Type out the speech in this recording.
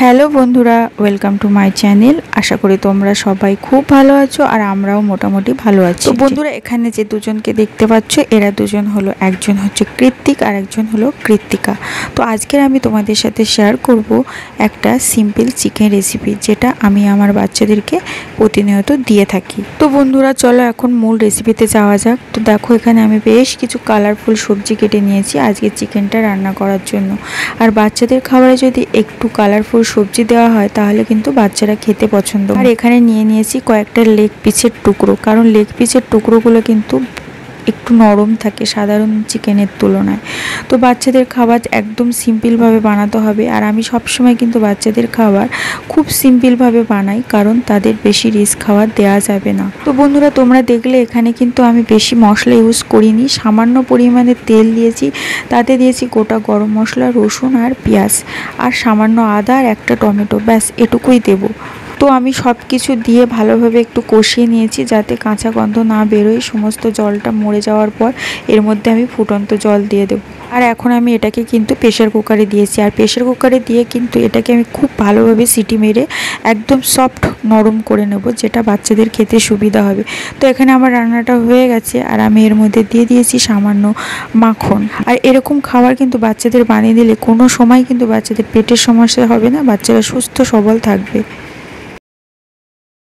Hello বন্ধুরা, welcome to my channel. আশা করি তোমরা সবাই খুব ভালো আছো আর আমরাও মোটামুটি ভালো আছি। তো বন্ধুরা, এখানে যে দুজনকে দেখতে পাচ্ছ, এরা দুজন হলো, একজন হচ্ছে কৃত্তিক আর একজন হলো কৃত্তিকা। তো আজকের আমি তোমাদের সাথে শেয়ার করব একটা সিম্পল চিকেন রেসিপি, যেটা আমি আমার বাচ্চাদেরকে প্রতিনিয়ত দিয়ে থাকি। তো বন্ধুরা, চলো এখন মূল রেসিপিতে যাওয়া যাক। তো দেখো, এখানে আমি বেশ কিছু কালারফুল সবজি কেটে নিয়েছি আজকে চিকেনটা রান্না করার জন্য। আর বাচ্চাদের খাবারে যদি একটু কালারফুল সবজি দেওয়া হয় তাহলে কিন্তু বাচ্চারা খেতে পছন্দ করে। আর এখানে নিয়ে নিয়েছি কয়েকটা লেগ পিসের টুকরো, কারণ লেগ পিসের টুকরোগুলো কিন্তু একটু নরম থাকে সাধারণ চিকেনের তুলনায়। তো বাচ্চাদের খাবার একদম সিম্পলভাবে বানাতে হবে। আর আমি সবসময় কিন্তু বাচ্চাদের খাবার খুব সিম্পলভাবে বানাই, কারণ তাদের বেশি রিস্ক খাবার দেওয়া যাবে না। তো বন্ধুরা, তোমরা দেখলে এখানে কিন্তু আমি বেশি মশলা ইউজ করিনি, সামান্য পরিমাণে তেল দিয়েছি, তাতে দিয়েছি গোটা গরম মশলা, রসুন আর পেঁয়াজ, আর সামান্য আদা আর একটা টমেটো, ব্যাস এটুকুই দেবো। তো আমি সব কিছু দিয়ে ভালোভাবে একটু কষিয়ে নিয়েছি যাতে কাঁচা গন্ধ না বেরোয়। সমস্ত জলটা মরে যাওয়ার পর এর মধ্যে আমি ফুটন্ত জল দিয়ে দেবো। আর এখন আমি এটাকে কিন্তু প্রেশার কুকারে দিয়েছি, আর প্রেশার কুকারে দিয়ে কিন্তু এটাকে আমি খুব ভালোভাবে সিটি মেরে একদম সফট নরম করে নেব, যেটা বাচ্চাদের খেতে সুবিধা হবে। তো এখানে আমার রান্নাটা হয়ে গেছে, আর আমি এর মধ্যে দিয়ে দিয়েছি সামান্য মাখন। আর এরকম খাবার কিন্তু বাচ্চাদের বানিয়ে দিলে কোনো সময় কিন্তু বাচ্চাদের পেটের সমস্যা হবে না, বাচ্চারা সুস্থ সবল থাকবে।